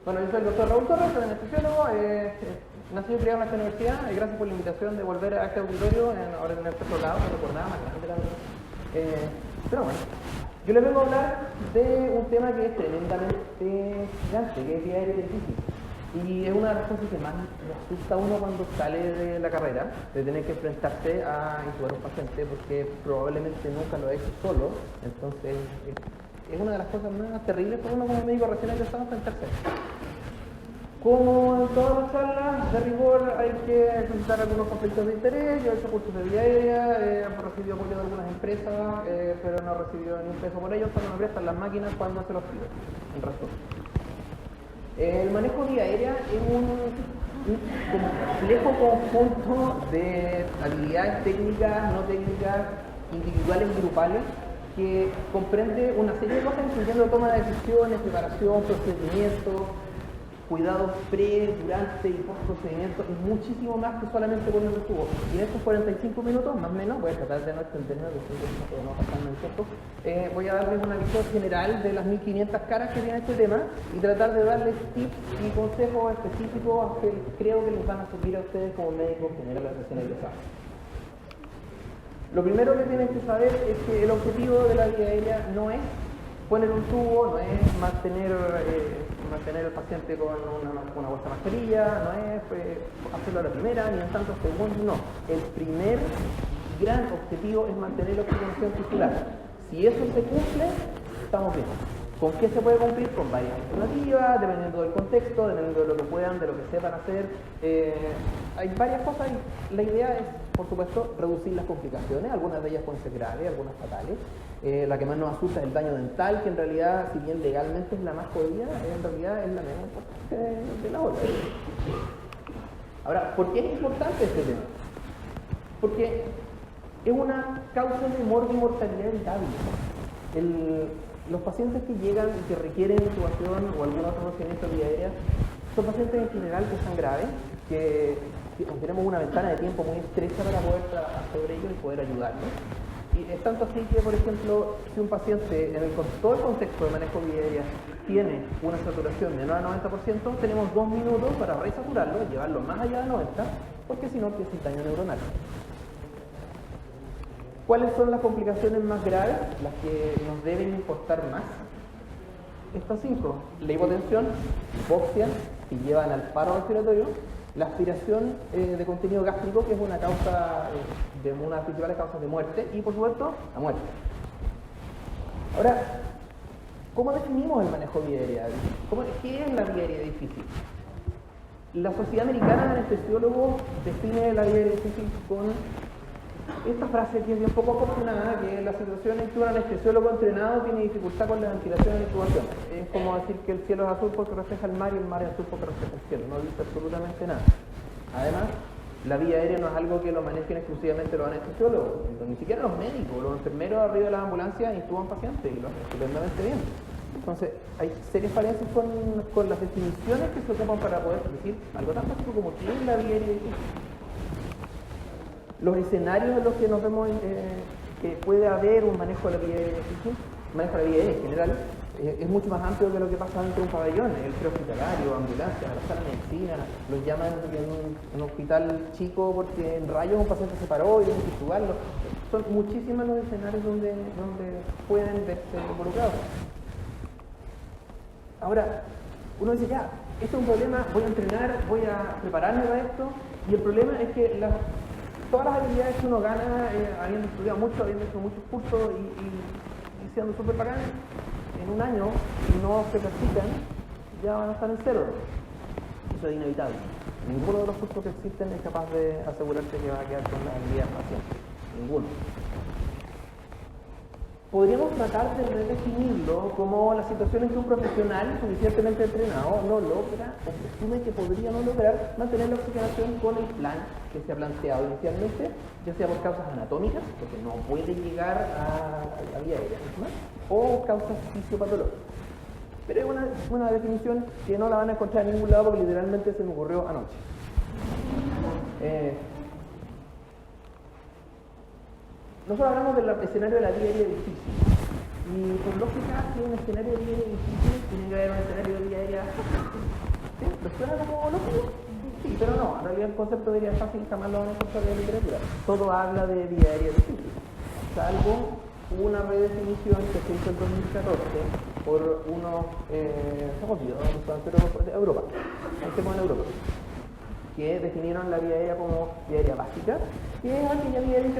Bueno, yo soy el doctor Raúl Torres, soy anestesiólogo, nací y criado en esta universidad, y gracias por la invitación de volver a este auditorio, ahora en el otro lado, no recordaba más grande la verdad. Pero bueno, yo les vengo a hablar de un tema que es tremendamente gigante, que es vía aérea difícil. Y es una de las cosas que más le asusta a uno cuando sale de la carrera, de tener que enfrentarse a intubar a un paciente, porque probablemente nunca lo ha hecho solo, entonces es una de las cosas más terribles para uno como médico recién egresado enfrentarse. Como en todas las charlas de rigor hay que presentar algunos conflictos de interés. Yo he hecho cursos de vía aérea, he recibido apoyo de algunas empresas, pero no he recibido ni un peso por ellos, solo me prestan las máquinas cuando se los pido, en resumen. El manejo vía aérea es un complejo conjunto de habilidades técnicas, no técnicas, individuales y grupales, que comprende una serie de cosas, incluyendo toma de decisiones, preparación, procedimientos, cuidados pre, durante y post procedimiento, es muchísimo más que solamente poner un tubo. Y en estos 45 minutos, más o menos, voy a tratar de no extenderme, porque no pasarme el tiempo, voy a darles una visión general de las 1500 caras que tiene este tema y tratar de darles tips y consejos específicos que creo que les van a servir a ustedes como médicos generales recién egresados. Lo primero que tienen que saber es que el objetivo de la vía aérea no es poner un tubo, no es mantener al paciente con una bolsa de mascarilla, no es hacerlo a la primera, ni en tantos segundos, no. El primer gran objetivo es mantener la oxigenación tisular. Si eso se cumple, estamos bien. ¿Con qué se puede cumplir? Con varias alternativas, dependiendo del contexto, dependiendo de lo que puedan, de lo que sepan hacer. Hay varias cosas y la idea es, por supuesto, reducir las complicaciones. Algunas de ellas pueden ser graves, algunas fatales. La que más nos asusta es el daño dental, que en realidad, si bien legalmente es la más jodida, en realidad es la menos importante de la otra. Ahora, ¿por qué es importante este tema? Porque es una causa de mortalidad evitable. Los pacientes que llegan y que requieren intubación o algún otro procedimiento de vía aérea son pacientes en general que están graves, que tenemos una ventana de tiempo muy estrecha para poder trabajar sobre ellos y poder ayudarlos. Y es tanto así que, por ejemplo, si un paciente en todo el contexto de manejo vía aérea tiene una saturación menor al 90%, tenemos 2 minutos para resaturarlo y llevarlo más allá del 90%, porque si no, empieza el daño neuronal. ¿Cuáles son las complicaciones más graves, las que nos deben importar más? Estas 5. La hipotensión, hipoxia, que llevan al paro respiratorio, la aspiración de contenido gástrico, que es una causa de una de las principales causas de muerte, y por supuesto, la muerte. Ahora, ¿cómo definimos el manejo vía aérea? ¿Qué es la vía aérea difícil? La Sociedad Americana de Anestesiólogos define la vía aérea difícil con esta frase que es bien poco afortunada, que es la situación en que un anestesiólogo entrenado tiene dificultad con la ventilación y la intubación. Es como decir que el cielo es azul porque refleja el mar y el mar es azul porque refleja el cielo. No dice absolutamente nada. Además, la vía aérea no es algo que lo manejen exclusivamente los anestesiólogos, ni siquiera los médicos. Los enfermeros arriba de las ambulancias intuban pacientes y lo hacen estupendamente bien. Entonces, hay serias falencias con las definiciones que se ocupan para poder decir algo tan básico como qué es la vía aérea difícil. Los escenarios en los que nos vemos que puede haber un manejo de la vía aérea difícil, manejo de la vía aérea en general, es mucho más amplio que lo que pasa dentro de un pabellón, el prehospitalario, ambulancia, la sala de medicina, los llaman en un hospital chico porque en rayos un paciente se paró y hay que intubarlo. Son muchísimos los escenarios donde pueden verse involucrados. Ahora, uno dice, ya, esto es un problema, voy a entrenar, voy a prepararme para esto, y el problema es que todas las habilidades que uno gana, habiendo estudiado mucho, habiendo hecho muchos cursos y siendo súper bacán, en un año, si no se practican, ya van a estar en cero. Eso es inevitable. Ninguno de los cursos que existen es capaz de asegurarse que va a quedar con las habilidades pacientes. Ninguno. Podríamos tratar de redefinirlo como la situación en que un profesional suficientemente entrenado no logra o presume que podría no lograr mantener la oxigenación con el plan que se ha planteado inicialmente, ya sea por causas anatómicas, porque no puede llegar a la vía aérea misma, o causas fisiopatológicas. Pero es una definición que no la van a encontrar en ningún lado porque literalmente se me ocurrió anoche. Nosotros hablamos del escenario de la vía aérea difícil. Y por lógica, si un escenario de vía aérea difícil, tiene que haber un escenario de vía aérea fácil. ¿Suena como loco? Sí, pero no, en realidad el concepto debería ser fácil, jamás lo van a encontrar en la literatura. Todo habla de vía aérea difícil, salvo una redefinición que se hizo en 2014 por unos, pero de Europa, en Europa, que definieron la vía aérea como vía aérea básica, que es aquella vía aérea que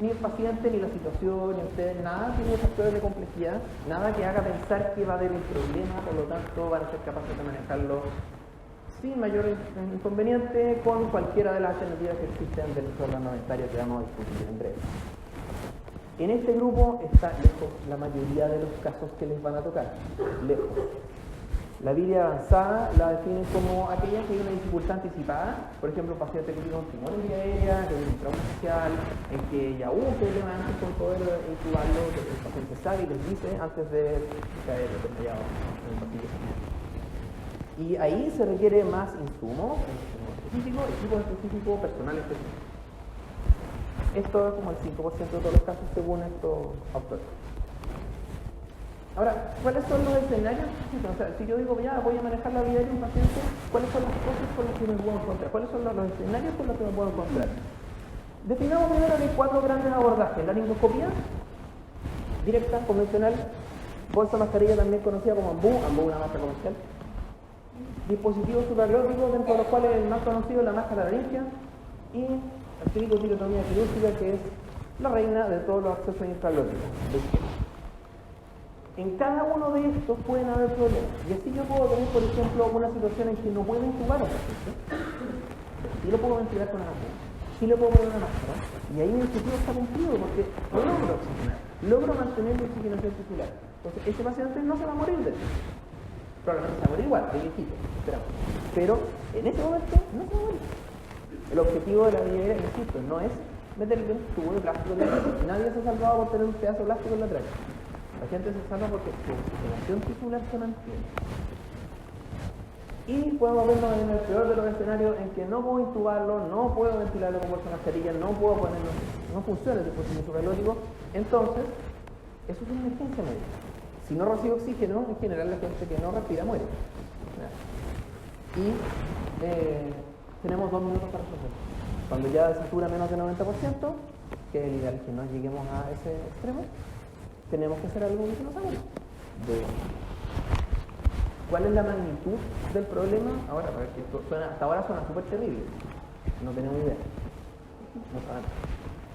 ni el paciente, ni la situación, ni ustedes, nada tiene factores de complejidad, nada que haga pensar que va a haber un problema, por lo tanto van a ser capaces de manejarlo sin mayor inconveniente con cualquiera de las alternativas que existen dentro del armamentario que vamos a discutir en breve. En este grupo está lejos la mayoría de los casos que les van a tocar, lejos. La vía avanzada la definen como aquella que hay una dificultad anticipada, por ejemplo, un paciente que tiene un tumor en vía aérea, que tiene un trauma social, en que ya hubo un problema antes con poder incubarlo, que el paciente sabe y les dice antes de caer desmayado en el pasillo. Y ahí se requiere más insumos específico, equipo específico, personal específico. Esto es como el 5% de todos los casos según estos autores. Ahora, ¿cuáles son los escenarios? O sea, si yo digo, ya voy a manejar la vida de un paciente, ¿cuáles son las cosas con las que me puedo encontrar? ¿Cuáles son los escenarios con los que me puedo encontrar? Definamos primero que hay 4 grandes abordajes. La laringoscopía, directa, convencional, bolsa mascarilla también conocida como AMBU una marca comercial. Dispositivos supraglotticos, dentro de los cuales el más conocido es la máscara laringea, y artericotilotomía quirúrgica, que es la reina de todos los accesos infraglóticos. En cada uno de estos pueden haber problemas. Y así yo puedo tener, por ejemplo, una situación en que no puedo intubar a un paciente. Sí lo puedo ventilar con una vacuna. Sí le puedo poner una máscara. Y ahí mi objetivo está cumplido porque logro oxigenar. Logro mantener la oxigenación tisular. Entonces, ese paciente no se va a morir de eso. Probablemente se va a morir igual, de viejito, esperamos. Pero en ese momento no se va a morir. El objetivo de la vía aérea, insisto, no es meterle un tubo de plástico en la tráquea. Nadie se ha salvado por tener un pedazo de plástico en la tráquea. La gente se salva porque su oxigenación tisular se mantiene. Y podemos vernos en el peor de los escenarios en que no puedo intubarlo, no puedo ventilarlo con bolsa mascarilla, no puedo ponerlo, no funciona el dispositivo supralótico. Entonces, eso es una emergencia médica. Si no recibe oxígeno, en general la gente que no respira muere. Y tenemos 2 minutos para resolver. Cuando ya satura menos del 90%, que es el ideal que no lleguemos a ese extremo, tenemos que hacer algo que se nos haga. ¿Cuál es la magnitud del problema? Ahora, a ver, hasta ahora suena súper terrible. No tenemos idea. No sabemos.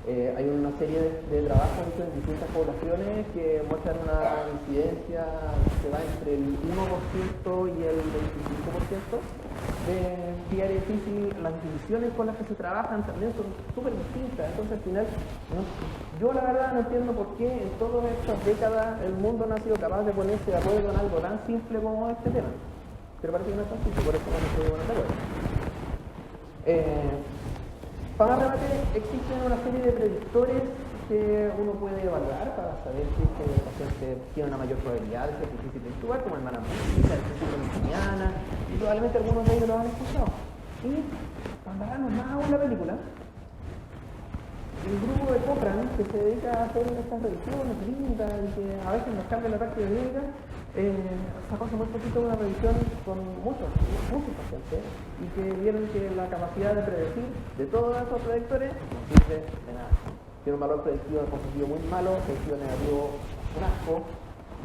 Hay una serie de trabajos en distintas poblaciones que muestran una incidencia que va entre el 1% y el 25% de vía aérea difícil. Las definiciones con las que se trabajan también son súper distintas. Entonces, al final, yo la verdad no entiendo por qué en todas estas décadas el mundo no ha sido capaz de ponerse de acuerdo en algo tan simple como este tema. Pero parece que no es tan simple, por eso no se puede poner de acuerdo. Para remate, existen una serie de predictores que uno puede evaluar para saber si el paciente tiene una mayor probabilidad de ser difícil de intubar, como el manamita, el síndrome mañana, y probablemente algunos de ellos lo han escuchado. Y para darnos más aún la película, el grupo de Cochrane, que se dedica a hacer estas revisiones clínicas y que a veces nos cambia la práctica clínica, sacó hace muy poquito una revisión con muchos pacientes y que vieron que la capacidad de predecir de todos esos predictores no sirve de nada. Tiene un valor predictivo positivo muy malo, predictivo negativo un asco,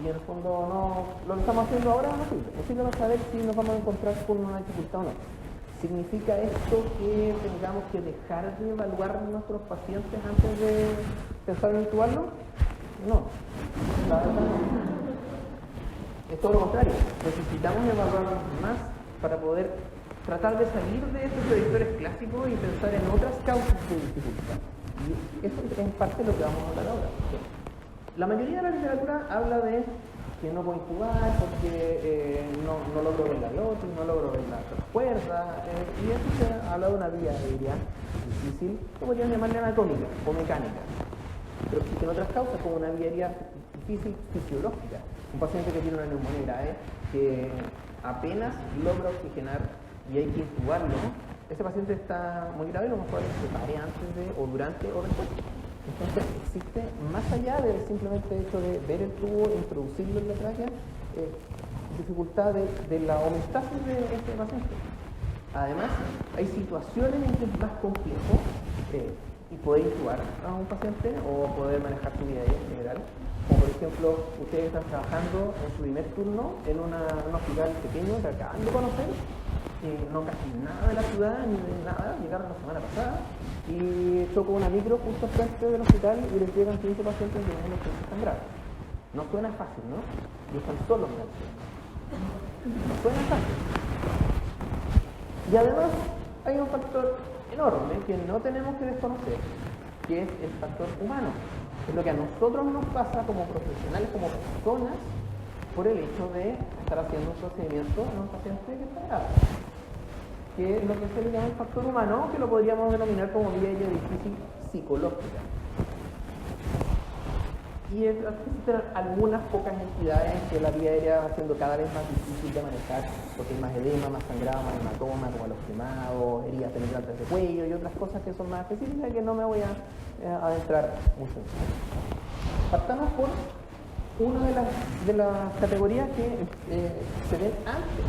y en el fondo lo que estamos haciendo ahora no sirve para saber si nos vamos a encontrar con una dificultad o no. ¿Significa esto que tengamos que dejar de evaluar a nuestros pacientes antes de pensar en intubarlo? No, la verdad no. Es todo lo contrario, necesitamos evaluarlos más para poder tratar de salir de estos predictores clásicos y pensar en otras causas de dificultad. Y eso es en parte lo que vamos a hablar ahora. La mayoría de la literatura habla de que no puedo intubar porque no logro ver la glotis, no logro ver la cuerda, y eso se habla de una vía aérea difícil, que podrían llamarle anatómica o mecánica. Pero existen otras causas como una vía aérea difícil fisiológica. Un paciente que tiene una neumonía grave, que apenas logra oxigenar y hay que intubarlo, ese paciente está muy grave y lo mejor es que se pare antes de, o durante, o después. Entonces existe, más allá del simplemente hecho de ver el tubo, introducirlo en la tráquea, dificultad de la homeostasis de este paciente. Además, hay situaciones en que es más complejo y poder intubar a un paciente o poder manejar su vida en general. Como por ejemplo, ustedes están trabajando en su primer turno en un hospital pequeño que acaban de conocer, no casi nada de la ciudad ni de nada, llegaron la semana pasada y tocó una micro justo frente del hospital y les llegan 15 pacientes de unos que están graves. No suena fácil, ¿no? Y están solos en la ciudad. No suena fácil. Y además hay un factor enorme que no tenemos que desconocer, que es el factor humano. Es lo que a nosotros nos pasa como profesionales, como personas, por el hecho de estar haciendo un procedimiento en un paciente que está grave. Que es lo que se le llama el factor humano, que lo podríamos denominar como vía difícil psicológica. Y existen algunas pocas entidades que la vía aérea va siendo cada vez más difícil de manejar, porque hay más edema, más sangrado, más hematoma, como los quemados, heridas penetrantes de cuello y otras cosas que son más específicas que no me voy a adentrar mucho en eso. Partamos por una de las categorías que se ven antes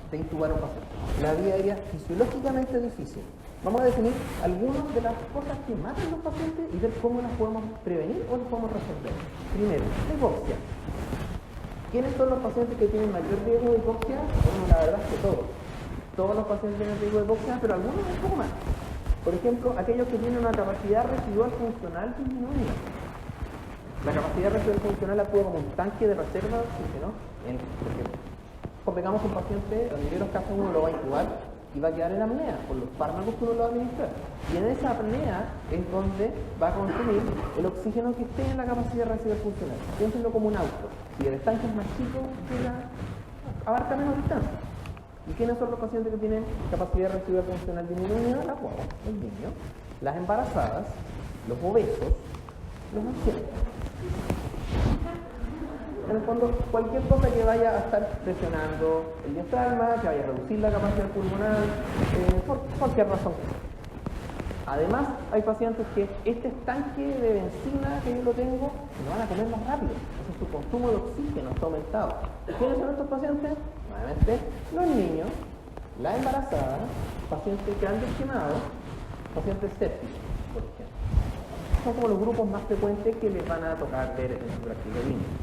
de intubar a un paciente. La vía aérea fisiológicamente difícil. Vamos a definir algunas de las cosas que matan a los pacientes y ver cómo las podemos prevenir o las podemos resolver. Primero, la hipoxia. ¿Quiénes son los pacientes que tienen mayor riesgo de hipoxia? Bueno, la verdad es que todos. Todos los pacientes tienen riesgo de hipoxia, pero algunos un poco más. Por ejemplo, aquellos que tienen una capacidad residual funcional disminuida. La capacidad residual funcional actúa como un tanque de reserva de oxígeno, porque convengamos un paciente, en la mayoría de los casos uno lo va a intubar y va a quedar en apnea por los fármacos que uno lo va a administrar. Y en esa apnea es donde va a consumir el oxígeno que esté en la capacidad residual funcional. Piénsenlo como un auto. Si el estanque es más chico, abarca menos distancia. ¿Y quiénes son los pacientes que tienen capacidad residual funcional disminuida? Las guaguas, los niños, las embarazadas, los obesos, los ancianos. En el fondo, cualquier cosa que vaya a estar presionando el diafragma, que vaya a reducir la capacidad pulmonar, por cualquier razón. Además, hay pacientes que este estanque de benzina que yo lo tengo, lo van a comer más rápido. Entonces, su consumo de oxígeno está aumentado. ¿Quiénes son estos pacientes? Nuevamente, los niños, la embarazada, pacientes que han quemado, pacientes sépticos, por ejemplo. Son como los grupos más frecuentes que les van a tocar ver en su práctica clínica.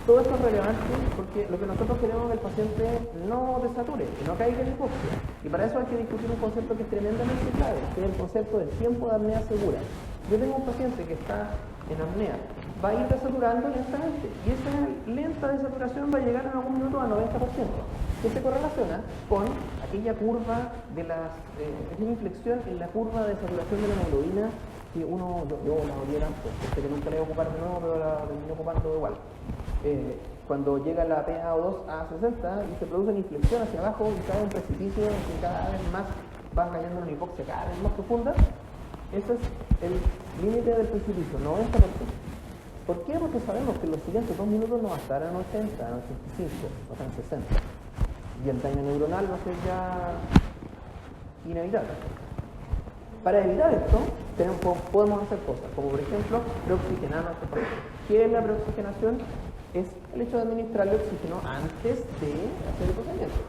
Todo esto es relevante porque lo que nosotros queremos es que el paciente no desature, que no caiga en hipoxia. Y para eso hay que discutir un concepto que es tremendamente clave, que es el concepto del tiempo de apnea segura. Yo tengo un paciente que está en apnea, va a ir desaturando lentamente, y esa lenta desaturación va a llegar en algún minuto a 90%, que se correlaciona con aquella curva de es una inflexión en la curva de saturación de la hemoglobina que yo la odié tanto, que nunca la iba a ocupar de nuevo, pero la terminé ocupando igual. Cuando llega la PaO2 a 60 y se produce una inflexión hacia abajo y cae un precipicio en que cada vez más va cayendo en una hipoxia cada vez más profunda, ese es el límite del precipicio, 90%. ¿Por qué? Porque sabemos que en los siguientes 2 minutos no va a estar en 80, en 85, va a estar en 60. Y el daño neuronal va a ser ya inevitable. Para evitar esto, podemos hacer cosas, como por ejemplo, preoxigenar nuestro paciente. ¿Qué es la preoxigenación? Es el hecho de administrarle oxígeno antes de hacer el procedimiento.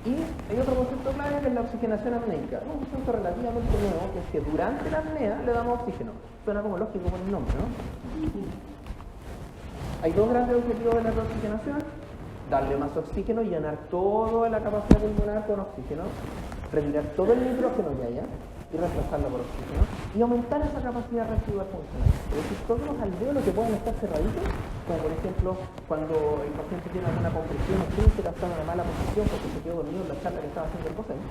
Y hay otro concepto clave que es la oxigenación apneica. Un concepto relativamente nuevo, que es que durante la apnea le damos oxígeno. Suena como lógico por el nombre, ¿no? Hay dos grandes objetivos de la preoxigenación: darle más oxígeno y llenar toda la capacidad pulmonar con oxígeno, retirar todo el nitrógeno que haya y reemplazarlo por oxígeno, y aumentar esa capacidad residual funcional. Es decir, todos los alvéolos que pueden estar cerraditos, como por ejemplo cuando el paciente tiene alguna compresión extrínseca, está en una mala posición porque se quedó dormido en la charla que estaba haciendo el paciente.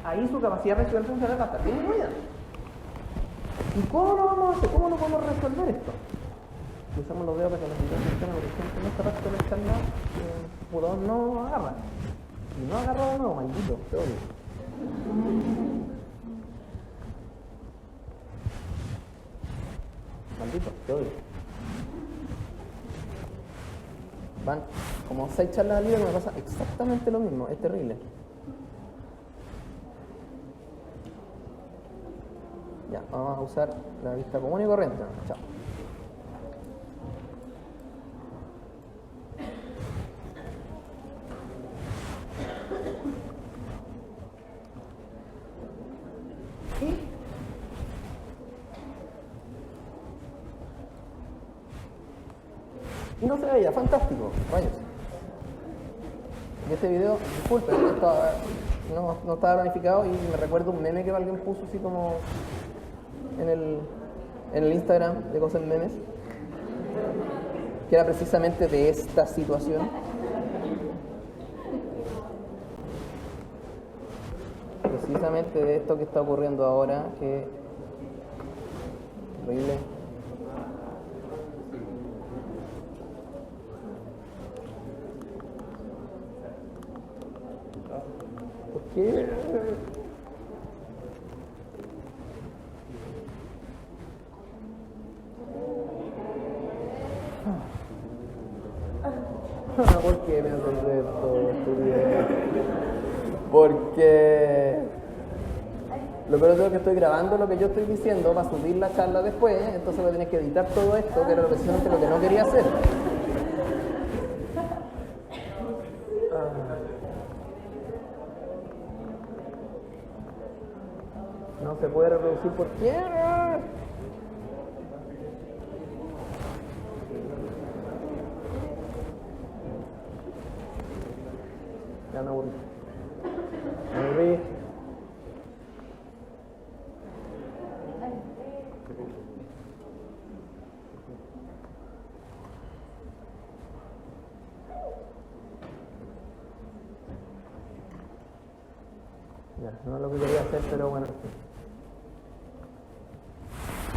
Ahí su capacidad residual funcional va a estar disminuida. ¿Y cómo lo vamos a hacer? ¿Cómo lo podemos resolver esto? Usamos los dedos para que la situación funcione, por ejemplo, en esta parte de la charla, el pudor no agarra. Y no agarró de nuevo, maldito, te odio. Maldito, te odio. Van como 6 charlas al día que me pasa exactamente lo mismo, es terrible. Ya, Vamos a usar la vista común y corriente. Chao. Y no se veía, fantástico, rayos. Y este video, disculpen, esto no estaba planificado y me recuerdo un meme que alguien puso así como en el Instagram de cosas memes, que era precisamente de esta situación. Precisamente de esto que está ocurriendo ahora, que horrible. ¿Por qué? ¿Por qué me acordé de todo esto? Porque lo peor es que estoy grabando lo que yo estoy diciendo para subir la charla después, entonces voy a tener que editar todo esto, que era precisamente lo que no quería hacer. No se puede reproducir por qué. Ya me aburrí. Me aburrí. Ya, no es lo que quería hacer, pero bueno.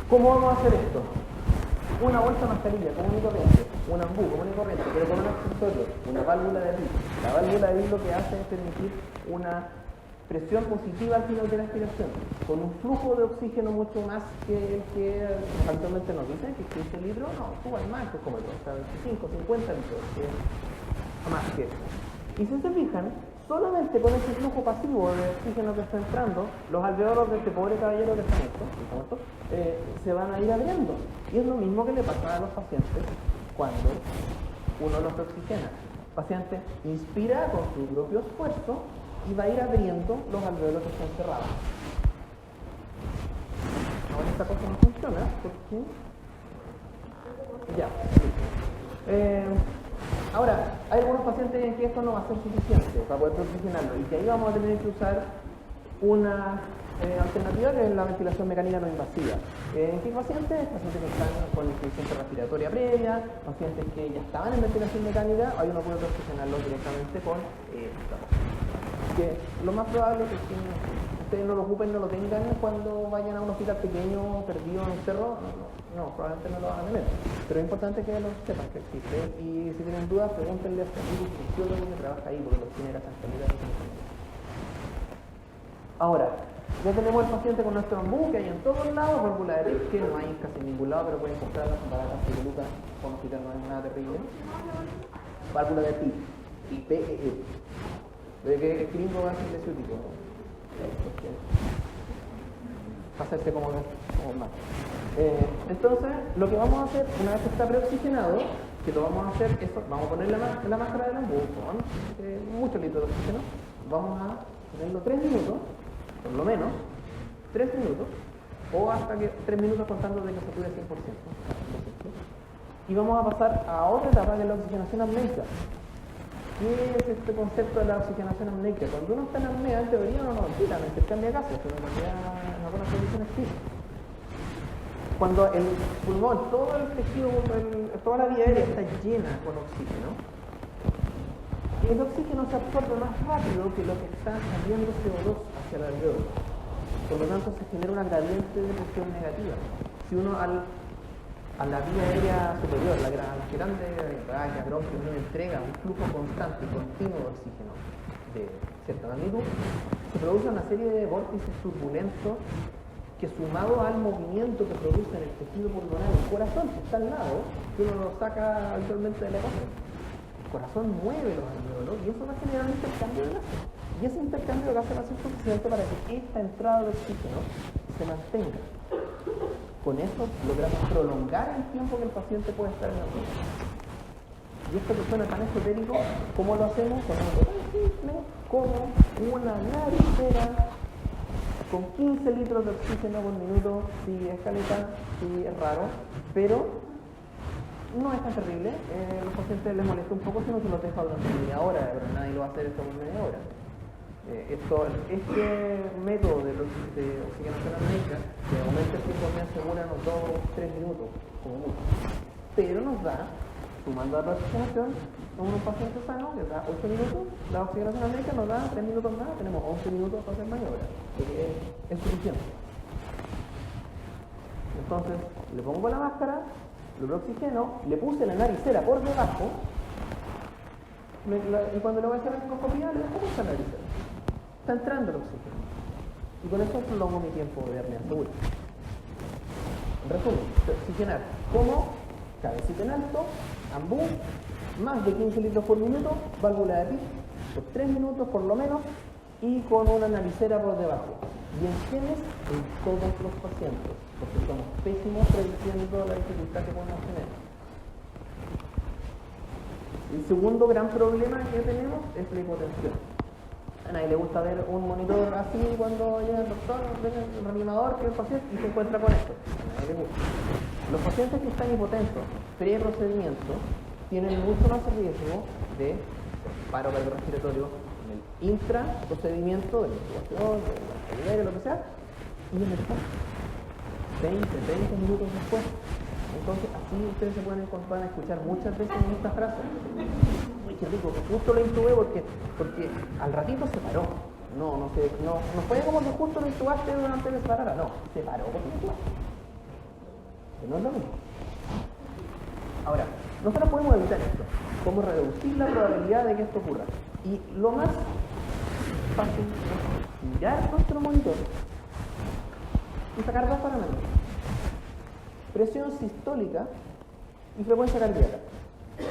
¿Cómo vamos a hacer esto? Una bolsa mascarilla común y corriente, un ambú común y corriente, pero con un accesorio, una válvula de Lee. La válvula de Lee lo que hace es permitir una presión positiva al final de la aspiración, con un flujo de oxígeno mucho más que el que actualmente nos dicen, que es 15 litros, no, suban más, que es como el 25, 50 litros, que es más que eso. Y si se fijan, solamente con ese flujo pasivo de oxígeno que está entrando, los alveolos de este pobre caballero que está muerto, se van a ir abriendo. Y es lo mismo que le pasa a los pacientes cuando uno los oxigena. El paciente inspira con su propio esfuerzo y va a ir abriendo los alveolos que están cerrados. Ahora esta cosa no funciona porque... Ya. Ahora, hay algunos pacientes en que esto no va a ser suficiente para poder oxigenarlo y que ahí vamos a tener que usar una alternativa que es la ventilación mecánica no invasiva. ¿En qué pacientes? Pacientes que están con insuficiencia respiratoria previa, pacientes que ya estaban en ventilación mecánica, ahí uno puede oxigenarlo directamente con esta. Que lo más probable es que ustedes no lo ocupen, no lo tengan cuando vayan a un hospital pequeño, perdido en un cerro, no, probablemente no lo van a tener. Pero es importante que lo sepan que existe y si tienen dudas, pregúntenle a su amigo fisiólogo que trabaja ahí, porque los tiene las calidad. Ahora, ya tenemos el paciente con nuestro ambú, que hay en todos lados, válvula de Lee, que no hay casi en ningún lado, pero pueden comprarla con baratas de lucas, con hospital no es nada terrible. Válvula de PIP, IPEE. De que escribo va a ser lesiótico, ¿no? Para hacerse como más. Entonces, lo que vamos a hacer, una vez que está preoxigenado, que lo vamos a hacer, eso, vamos a poner la máscara del ambú con muchos litros de oxígeno, vamos a ponerlo 3 minutos, por lo menos, 3 minutos, o hasta que 3 minutos contando de que se cuide 100%. Y vamos a pasar a otra etapa que es la oxigenación apneica. ¿Qué es este concepto de la oxigenación apneica? Cuando uno está en apnea, en teoría uno no respira, no intercambia gases, pero en realidad en algunas condiciones sí. Cuando el pulmón, todo el tejido, toda la vía aérea está llena con oxígeno, el oxígeno se absorbe más rápido que lo que está saliendo CO2 hacia el alveolo. Por lo tanto, se genera una gradiente de presión negativa. Si uno a la vía aérea superior, la grande raya, bronquio, uno entrega un flujo constante y continuo de oxígeno de cierta magnitud, se produce una serie de vórtices turbulentos que, sumado al movimiento que produce en el tejido pulmonar, el corazón que está al lado, que uno lo saca habitualmente de la ecuación, el corazón mueve los alveolos y eso va a generar un intercambio de gases. Y ese intercambio de gases va a ser suficiente para que esta entrada de oxígeno se mantenga. Con eso logramos prolongar el tiempo que el paciente puede estar en la clínica. Y esto que suena tan esotérico, ¿cómo lo hacemos? Con algo tan simple como una naricera con 15 litros de oxígeno por minuto. Sí, es caleta, sí, es raro, pero no es tan terrible. A los pacientes les molesta un poco si no se los deja durante media hora, pero nadie lo va a hacer esto por media hora. Este método de oxigenación apneica, que aumenta el tiempo de apnea segura unos 2-3 minutos, como mucho, pero nos da, sumando a la oxigenación, a unos pacientes sanos, que da 8 minutos, la oxigenación apneica nos da 3 minutos más, tenemos 11 minutos para hacer maniobra, que es suficiente. Entonces, le pongo la máscara, lo oxigeno, le puse la naricera por debajo, y cuando le voy a hacer la endoscopia, le dejo esa naricera. Está entrando el oxígeno. Y con eso prolongo mi tiempo de apnea segura. En resumen, oxigenar como cabecita en alto, ambú, más de 15 litros por minuto, válvula de PIP, por 3 minutos por lo menos, y con una naricera por debajo. Y en genes en todos los pacientes, porque somos pésimos prediciendo la dificultad que podemos tener. El segundo gran problema que tenemos es la hipotensión. A nadie le gusta ver un monitor así cuando llega el doctor, ve el reanimador, que es el paciente, y se encuentra con esto. A nadie le gusta. Los pacientes que están hipotensos pre-procedimiento tienen mucho más riesgo de paro cardiorrespiratorio en el intraprocedimiento, de la intubación, de la arterial, lo que sea, y en el post, 20 minutos después. Entonces, así ustedes se van a escuchar muchas veces en esta frase. Uy, qué rico, justo lo intubé porque al ratito se paró. No fue como que justo lo intubaste antes de que se parara. No, se paró porque lo intubaste. Que no es lo mismo. Ahora, nosotros podemos evitar esto. Podemos reducir la probabilidad de que esto ocurra. Y lo más fácil es mirar nuestro monitor y sacar dos parámetros: presión sistólica y frecuencia cardíaca.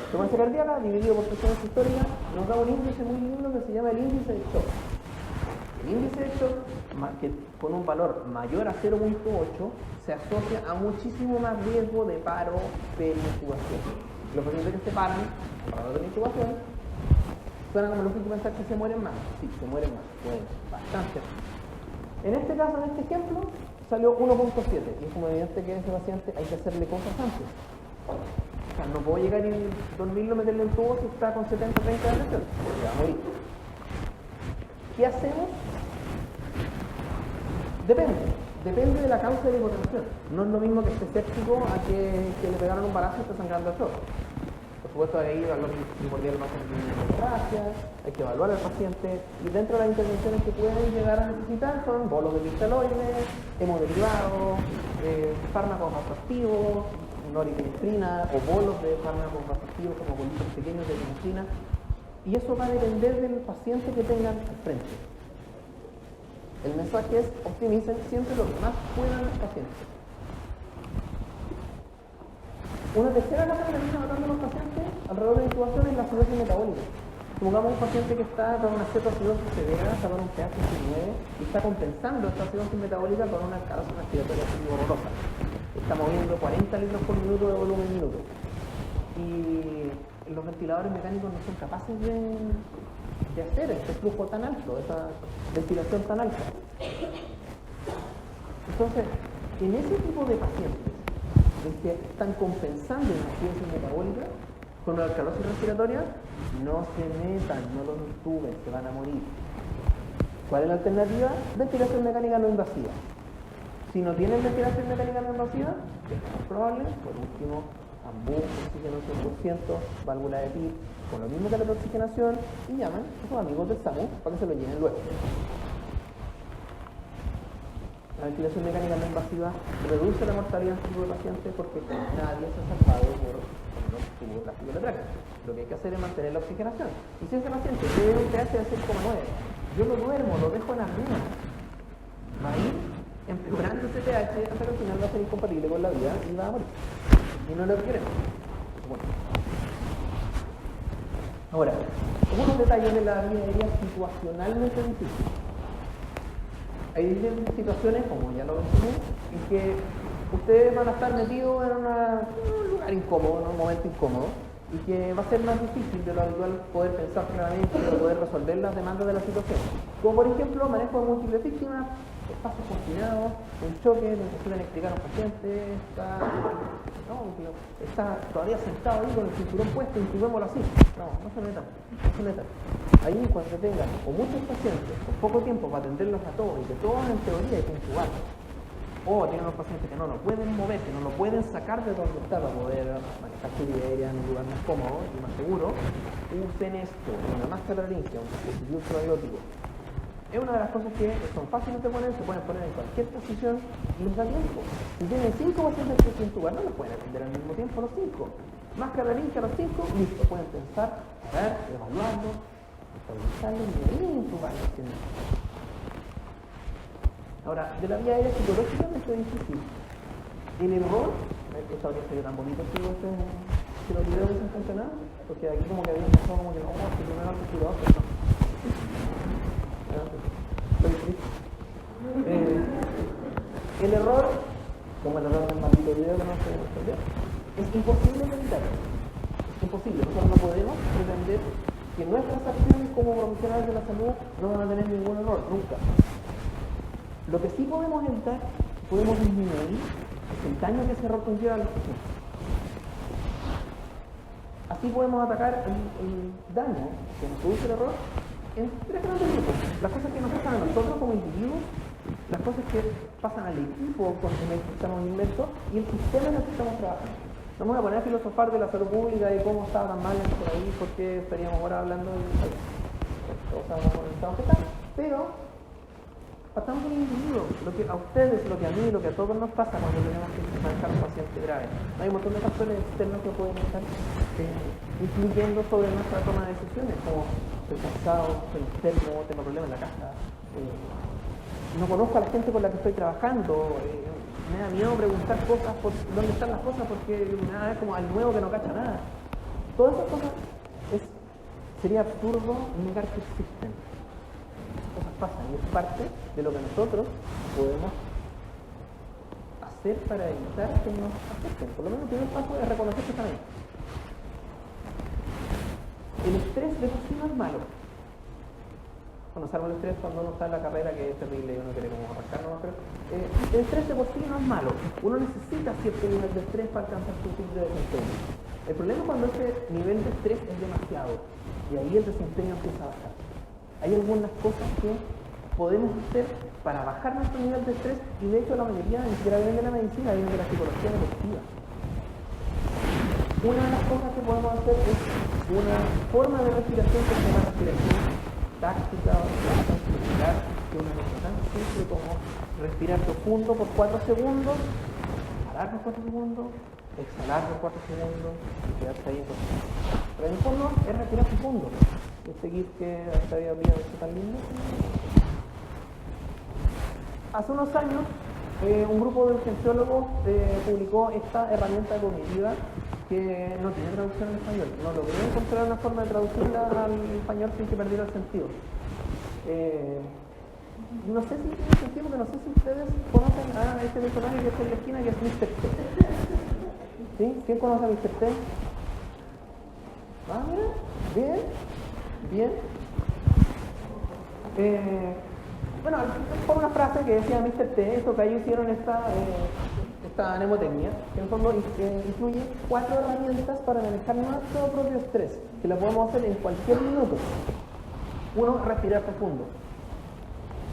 Frecuencia cardíaca dividido por presión sistólica nos da un índice muy lindo que se llama el índice de shock. El índice de shock, que con un valor mayor a 0.8, se asocia a muchísimo más riesgo de paro peri-intubación. Los pacientes que se paran para la intubación suena como lógico pensar que se mueren más. Sí, se mueren más, bueno, bastante. En este caso, en este ejemplo, salió 1.7 y es como evidente que a ese paciente hay que hacerle cosas antes. O sea, no puedo llegar y dormirlo, meterle en tubo si está con 70-30 de presión, porque va a morir. ¿Qué hacemos? Depende de la causa de la hipotensión. No es lo mismo que esté séptico a que le pegaron un balazo y esté sangrando a shock. Por supuesto, hay que evaluar primordial más de hemorragia, hay que evaluar al paciente, y dentro de las intervenciones que pueden llegar a necesitar son bolos de cristaloides, hemoderivados, fármacos vasoactivos, noripinefrina o bolos de fármacos vasoactivos como bolitos pequeños de epinefrina, y eso va a depender del paciente que tengan al frente. El mensaje es: optimicen siempre lo que más puedan los pacientes. Una tercera cosa que termina matando a los pacientes alrededor de la intubación es la acidosis metabólica. Supongamos un paciente que está con una cetoacidosis severa, está con un pH 9 y está compensando esta acidosis metabólica con una alcalosis respiratoria horrorosa. Está moviendo 40 litros por minuto de volumen minuto. Y los ventiladores mecánicos no son capaces de hacer este flujo tan alto, esa ventilación tan alta. Entonces, en ese tipo de pacientes que están compensando una acidosis metabólica con una alcalosis respiratoria, no se metan, no los intuben, se van a morir. ¿Cuál es la alternativa? Ventilación mecánica no invasiva. Si no tienen ventilación mecánica no invasiva, es más probable, por último, ambú, oxígeno 100%, válvula de PIP, con lo mismo que la oxigenación, y llaman a sus amigos del SAMU para que se lo llenen luego. La ventilación mecánica no invasiva reduce la mortalidad en este tipo de pacientes porque nadie se ha salvado por los tubos plásticos de tráquea. Lo que hay que hacer es mantener la oxigenación. Y si ese paciente tiene un pH de 6,9, yo lo duermo, lo dejo en apnea, va a ir empeorando ese pH hasta que al final va a ser incompatible con la vida y va a morir. Y no lo queremos. Bueno. Ahora, algunos detalles de la vía aérea situacionalmente difíciles. Hay situaciones, como ya lo mencioné, en que ustedes van a estar metidos en un lugar incómodo, en un momento incómodo, y que va a ser más difícil de lo habitual poder pensar claramente y poder resolver las demandas de la situación. Como por ejemplo, manejo de múltiples víctimas, espacios confinados, un choque, necesitan explicar a un paciente, está todavía sentado ahí con el cinturón puesto, intubémoslo así. No se metan. Ahí cuando tengan o muchos pacientes con poco tiempo para atenderlos a todos y que todos en teoría hay que intubarlos, o tienen unos pacientes que no pueden mover, que no lo pueden sacar de donde está para poder manejar su vida aérea en un lugar más cómodo y más seguro, usen esto, una máscara laringia, un dispositivo ultrabiótico. Es una de las cosas que son fáciles de poner, se pueden poner en cualquier posición y les da tiempo. Si tienen 5 pacientes que se intubar, no los pueden atender al mismo tiempo los 5. Máscara laringia los 5, listo, pueden pensar, a ver, evaluarlo, estabilizarlo y ahí intubarlo. Ahora, de la vía aérea psicológicamente es difícil. El error, esta habría sido tan bonito si los videos hubiesen funcionado, porque aquí como que había pensado como que no, que primero antes que lo otro, no. El error, como el error del maldito video que no se resolvió, es imposible de evitar. Es imposible. Nosotros no podemos pretender que nuestras acciones como profesionales de la salud no van a tener ningún error, nunca. Lo que sí podemos evitar, podemos disminuir el daño que ese error conlleva a los pacientes. Así podemos atacar el daño que nos produce el error en 3 grandes grupos. Las cosas que nos pasan a nosotros como individuos, las cosas que pasan al equipo con el que estamos inmersos y el sistema en el que estamos trabajando. No me voy a poner a filosofar de la salud pública y cómo estaba tan mal por ahí, porque estaríamos ahora hablando de todos sabemos cómo estamos que están, pero pasamos con el individuo, lo que a ustedes, lo que a mí, lo que a todos nos pasa cuando tenemos que manejar un paciente grave. Hay un montón de factores externos que pueden estar influyendo sobre nuestra toma de decisiones, como estoy cansado, estoy enfermo, tengo problemas en la casa, no conozco a la gente con la que estoy trabajando, me da miedo preguntar cosas por dónde están las cosas porque nada es como al nuevo que no cacha nada. Todas esas cosas sería absurdo negar que existen. Cosas pasan y es parte de lo que nosotros podemos hacer para evitar que nos afecten. Por lo menos el primer paso es reconocer que están ahí. El estrés de por sí no es malo. Bueno, salvo el estrés cuando uno está en la carrera, que es terrible y uno quiere como arrancarnos, pero el estrés de por sí no es malo. Uno necesita cierto nivel de estrés para alcanzar su tipo de desempeño. El problema es cuando ese nivel de estrés es demasiado y ahí el desempeño empieza a bajar. Hay algunas cosas que podemos hacer para bajar nuestro nivel de estrés y de hecho la mayoría ni siquiera viene de la medicina, viene de la psicología deportiva. Una de las cosas que podemos hacer es una forma de respiración que se llama respiración táctica o muscular, que es una cosa tan simple como respirar profundo por 4 segundos, parar por 4 segundos, exhalar por 4 segundos y quedarse ahí en 4 segundos. Pero en el fondo es respirar profundo. Y seguir que esta vida mía es tan linda. Hace unos años un grupo de urgenciólogos publicó esta herramienta cognitiva que no tiene traducción en español. No logré encontrar una forma de traducirla al español sin que perdiera el sentido. No sé si tiene sentido, porque no sé si ustedes conocen a este personaje que está en la esquina, que es Mr. T. ¿Sí? ¿Quién conoce a Mr. T? Ah, mira, bien. Bueno, fue una frase que decía Mr. T, eso que ellos hicieron esta mnemotecnia, que en el fondo incluye 4 herramientas para manejar nuestro propio estrés, que la podemos hacer en cualquier minuto. 1, respirar profundo.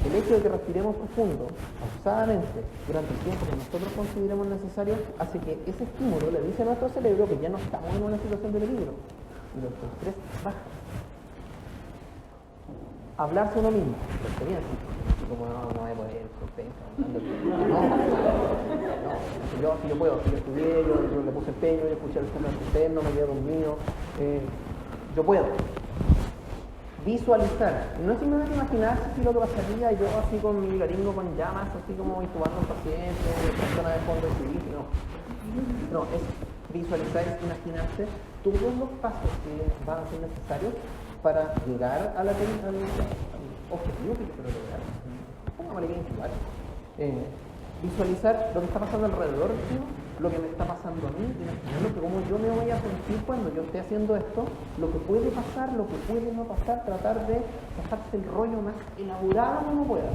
El hecho de que respiremos profundo, pausadamente, durante el tiempo que nosotros consideremos necesario, hace que ese estímulo le dice a nuestro cerebro que ya no estamos en una situación de peligro y nuestro estrés baja. Hablarse uno mismo, la experiencia, como no voy a poder, yo puedo, yo estudié, yo le puse empeño, yo escuché el tema externo, me quedé dormido, yo puedo. Visualizar, no es simplemente imaginarse si lo que pasaría yo así con mi laringo con llamas, así como intubando a un paciente, persona de fondo de civil, no, es visualizar, es imaginarse todos los pasos que van a ser necesarios para llegar a la al objetivo que quiero lograr. Pongámosle bien intubar. visualizar lo que está pasando alrededor mío, lo que me está pasando a mí, imaginando que como yo me voy a sentir cuando yo esté haciendo esto, lo que puede pasar, lo que puede no pasar, tratar de pasarse el rollo más elaborado como pueda.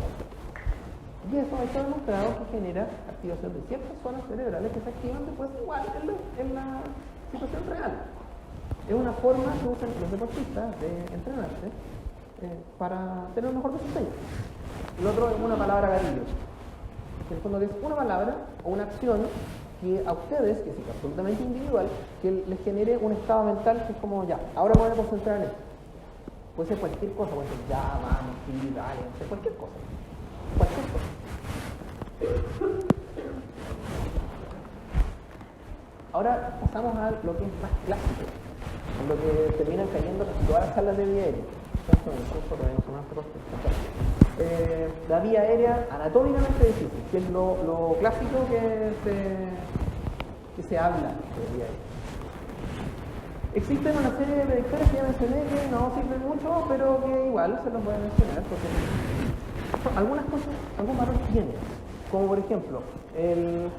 Y eso está demostrado que genera activación de ciertas zonas cerebrales que se activan después igual en la situación real. Es una forma que usan los deportistas de entrenarse para tener un mejor desempeño. El otro es una palabra gatillo. En el fondo es una palabra o una acción que a ustedes, que es absolutamente individual, que les genere un estado mental que es como ya, ahora me voy a concentrar en esto. Puede ser cualquier cosa, puede ser ya, vamos, sí, dale, no sé, cualquier cosa. Cualquier cosa. Ahora pasamos a lo que es más clásico, en lo que terminan cayendo todas las salas de vía aérea. La vía aérea anatómicamente difícil, que es lo clásico que se habla de vía aérea. Existen una serie de predictores que ya mencioné que no sirven mucho, pero que igual se los voy a mencionar porque algunas cosas, algún valor tienen, como por ejemplo el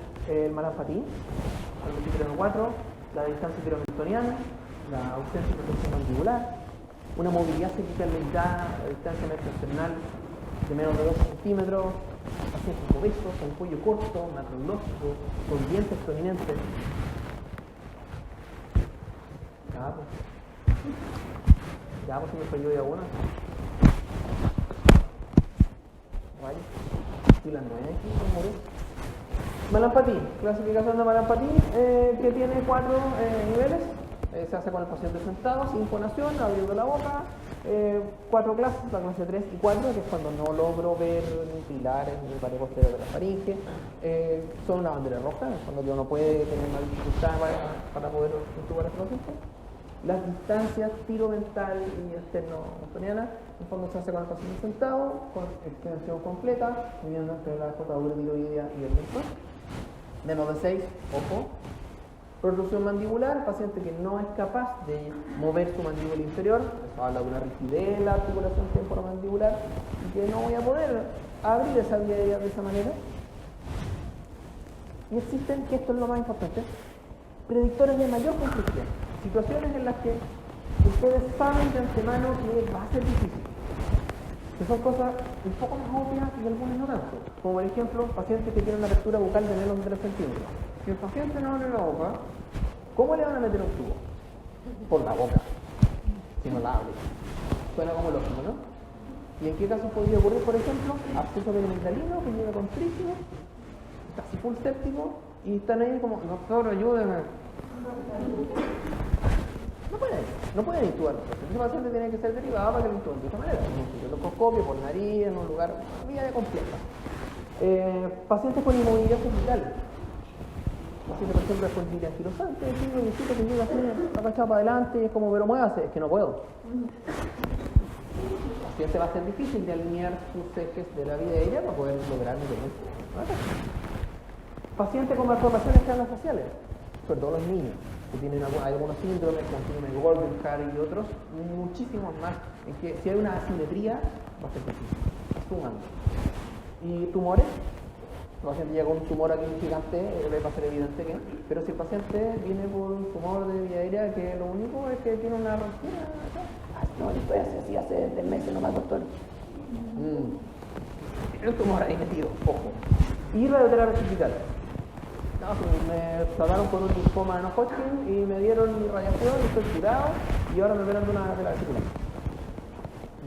Malan-Patin, el multímetro 4, la distancia piromeltoniana, la ausencia de protección mandibular, una movilidad cervical limitada, la distancia metroesternal de menos de 2 centímetros, pacientes obesos, con cuello corto, macrológico, con dientes prominentes. Ya, pues si me falló ya una. Vaya, y las 9 aquí, ¿cómo ves? Malan-Patin, clasificación de Malan-Patin, que tiene 4 niveles. Se hace con el paciente sentado, sin fonación, abriendo la boca. 4 clases, la clase 3 y 4, que es cuando no logro ver ni pilares ni pared posterior de la faringe. Son una bandera roja, es cuando yo no puede tener una dificultad para poder intubar el paciente. Las distancias piromental y externo-mastoniana, en el fondo se hace con el paciente sentado, con extensión completa, midiendo entre la cortadura tiroidea y el mentón. Menos de 6, ojo. Protrusión mandibular, paciente que no es capaz de mover su mandíbula inferior, eso habla de una rigidez en la articulación temporomandibular y que no voy a poder abrir esa vía aérea de esa manera. Y existen, que esto es lo más importante, predictores de mayor complejidad, situaciones en las que ustedes saben de antemano que va a ser difícil, que son cosas un poco más obvias y algunas no tanto, como por ejemplo pacientes que tienen una apertura bucal de menos de 3 centímetros. Si el paciente no abre la boca, ¿cómo le van a meter un tubo? Por la boca, si no la abre. Suena como lógico, ¿no? ¿Y en qué casos podría ocurrir, por ejemplo? Absceso perimetalino que llega con trígino, está así full séptico, y están ahí como, doctor, ayúdeme. No pueden intubar. Ese paciente tiene que ser derivado para que lo intuben de esta manera. En un endoscopio, por nariz, en un lugar, una vía compleja. Pacientes con inmovilidad cervical. Paciente, por ejemplo, con espondilitis anquilosante, digo, necesito que llegue así, agachado para adelante, y es como, pero muévase, es que no puedo. El paciente va a ser difícil de alinear sus ejes de la vía aérea para poder lograr meterlo. Pacientes con malformaciones craneofaciales, sobre todo los niños, que tienen algunos síndromes, como síndrome de Goldenhar y otros, muchísimos más, en que si hay una asimetría, va a ser difícil. Sumando. Y tumores, el paciente llega con un tumor aquí gigante, le va a ser evidente que, pero si el paciente viene por un tumor de vía aérea, que lo único es que tiene una ruptura, no, estoy así hace 3 meses nomás, doctor. Tiene un tumor ahí metido, ojo. Y radioterapia cervical. No, me trataron con un linfoma no Hodgkin y me dieron mi radiación y estoy curado y ahora me operan de una terapia circular.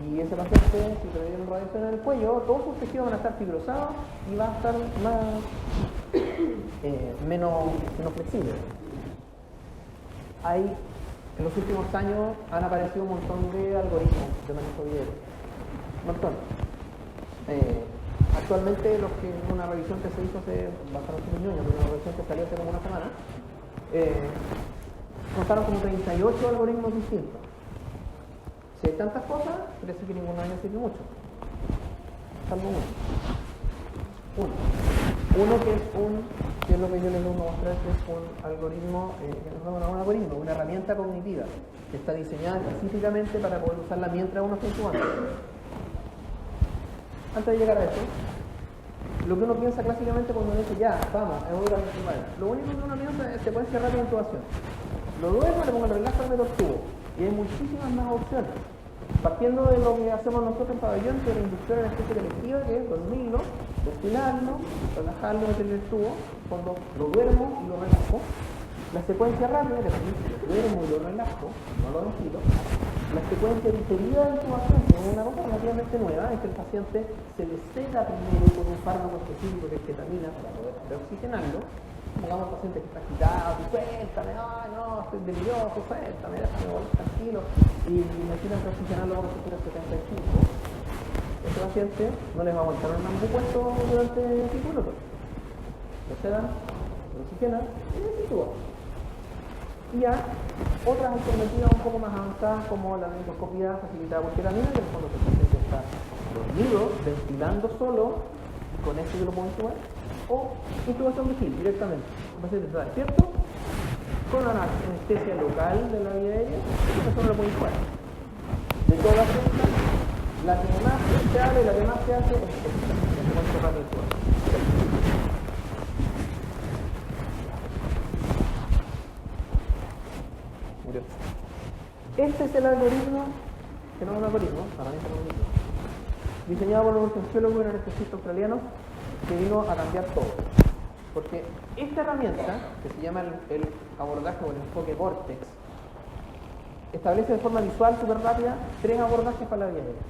Y ese paciente, si le dieron radiación en el cuello, todos sus tejidos van a estar fibrosados y va a estar menos flexible. Hay, en los últimos años han aparecido un montón de algoritmos de manejo de un montón. Actualmente una revisión que se hizo hace bastante ñoña, pero una revisión que salió hace como una semana, contaron como 38 algoritmos distintos. Si hay tantas cosas, parece que ninguno de ellos sirve mucho. Salvo uno que es lo que yo les voy a mostrar, que es un algoritmo, una herramienta cognitiva que está diseñada específicamente para poder usarla mientras uno está intubando. Antes de llegar a esto, lo que uno piensa clásicamente cuando uno dice, ya, vamos, es hora principal. Lo único que uno piensa es secuencia rápida de intubación. Lo duermo, le pongo el relajo, le meto el tubo. Y hay muchísimas más opciones. Partiendo de lo que hacemos nosotros en pabellón, que es la inducción anestesia electiva, que es dormirlo, ventilarlo, relajarlo, meterle el tubo, cuando lo duermo y lo relajo. La secuencia rápida, que también lo duermo y lo relajo, no lo ventilo. La secuencia diferida de intubación, que es una cosa relativamente nueva, es que el paciente se le seda primero con un fármaco específico que es ketamina para poder reoxigenarlo. Digamos, un paciente que está agitado, suéltame, ay no, estoy delirioso, suéltame, déjame volver tranquilo, y necesitan reoxigenarlo con receptura 75. Este paciente no les va a aguantar un bambú puesto durante 5 minutos. Lo sedan, lo oxigenan y se sitúa. Y ya otras alternativas un poco más avanzadas como la laringoscopía facilitada por ketamina, que en el fondo el paciente está dormido, ventilando solo, y con eso yo lo puedo intubar, o intubación de Hill directamente. El paciente está despierto, con una anestesia local de la vía aérea, y eso no lo puede intubar. De todas estas, la que más se habla y la que más se hace es esta, la secuencia rápida de intubación. Este es el algoritmo, que no es un algoritmo, para mí es un algoritmo, diseñado por un urgenciólogo y un anestesista australiano que vino a cambiar todo. Porque esta herramienta, que se llama el abordaje o el enfoque Vortex, establece de forma visual súper rápida 3 abordajes para la vía aérea.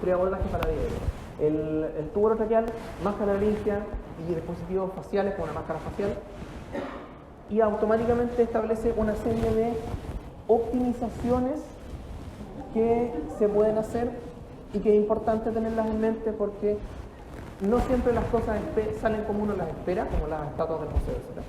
3 abordajes para la vía aérea. El tubo orotraqueal, máscara laringea y dispositivos faciales como una máscara facial. Y automáticamente establece una serie de optimizaciones que se pueden hacer y que es importante tenerlas en mente porque no siempre las cosas salen como uno las espera, como las estatuas del Museo, etc.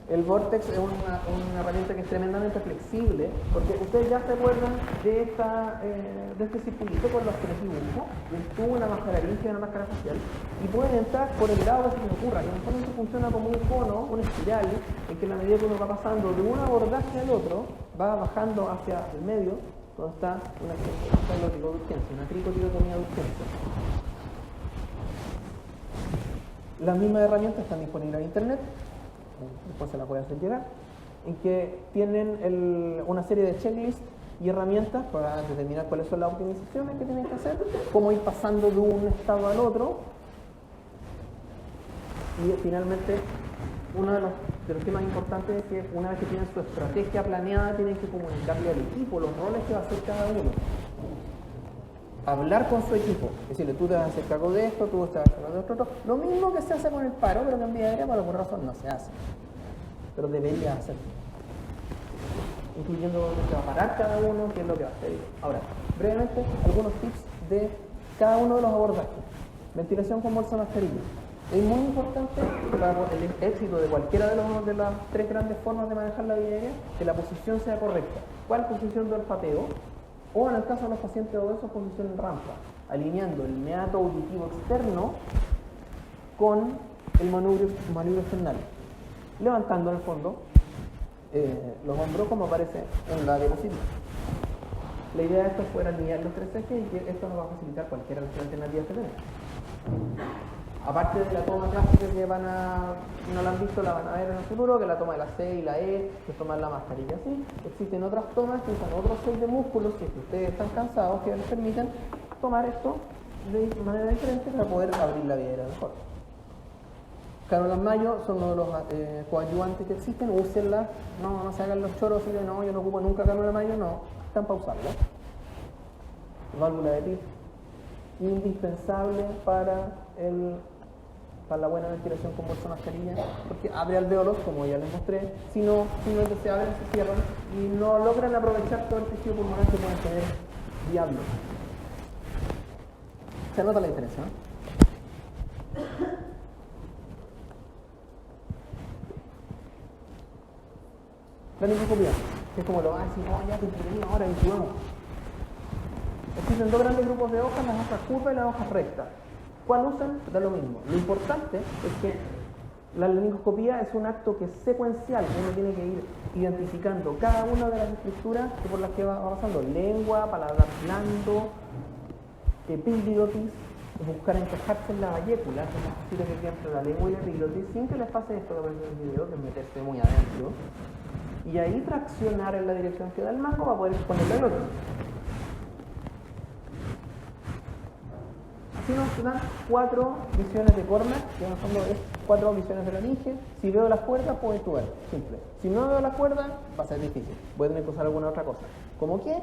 El Vortex es una herramienta que es tremendamente flexible, porque ustedes ya se acuerdan de este circulito con los 3 dibujos, del tubo, una máscara laringea y una máscara facial, y pueden entrar por el lado que se les ocurra, que en el fondo eso funciona como un cono, una espiral, en que a la medida que uno va pasando de un abordaje al otro, va bajando hacia el medio, donde está una de urgencia, una tricotilotomía de urgencia. Las mismas herramientas están disponibles en internet, después se las voy a hacer llegar, en que tienen una serie de checklists y herramientas para determinar cuáles son las optimizaciones que tienen que hacer, cómo ir pasando de un estado al otro, y finalmente uno de los temas importantes es que una vez que tienen su estrategia planeada tienen que comunicarle al equipo los roles que va a hacer cada uno. Hablar con su equipo, decirle tú te vas a hacer cargo de esto, tú te vas a hacer cargo de esto, lo mismo que se hace con el paro, pero que en vía aérea por alguna razón no se hace, pero debería hacerse, incluyendo dónde se va a parar cada uno, qué es lo que va a hacer. Ahora, brevemente, algunos tips de cada uno de los abordajes. Ventilación con bolsa mascarilla. Es muy importante para el éxito de cualquiera de las 3 grandes formas de manejar la vía aérea, que la posición sea correcta. ¿Cuál posición de olfateo? O en el caso de los pacientes obesos, posición en rampa, alineando el meato auditivo externo con el manubrio external, levantando en el fondo los hombros como aparece en la diapositiva. La idea de esto fue alinear los 3 ejes y que esto nos va a facilitar cualquiera de las alternativas que tenemos. Aparte de la toma clásica que no la han visto, la van a ver en el futuro, que es la toma de la C y la E, que es tomar la mascarilla así. Existen otras tomas que usan otros 6 de músculos, si es que ustedes están cansados, que les permiten tomar esto de manera diferente para poder abrir la vía aérea mejor. Cánulas Mayo son uno de los coadyuvantes que existen, úsenlas, no se hagan los choros y de no, yo no ocupo nunca cánula Mayo, no, están para usarlas. Válvula de PIP, indispensable para la buena ventilación con bolsa mascarilla, porque abre alvéolos, como ya les mostré, si no se abren, se cierran y no logran aprovechar todo el tejido pulmonar que pueden tener diablos. Se nota la diferencia, ¿no? La laringoscopía, que es como lo van a decir, oh, ya te entretenido, ahora intubamos. Existen 2 grandes grupos de hojas, las hojas curvas y las hojas rectas. ¿Cuál usan? Da lo mismo. Lo importante es que la laringoscopía es un acto que es secuencial. Uno tiene que ir identificando cada una de las estructuras por las que va pasando. Lengua, paladar blando, epiglotis, buscar encajarse en la vallécula, que es la cosita que queda entre la lengua y la epiglotis, sin que les pase esto que aparece en el video, que es meterse muy adentro, y ahí traccionar en la dirección que da el mango para poder exponer la glotis. Así nos dan 4 visiones de Cormack, que en el fondo es 4 visiones de laringe. Si veo las cuerdas, puedo intubar, simple. Si no veo las cuerdas, va a ser difícil. Voy a tener que usar alguna otra cosa. ¿Cómo qué?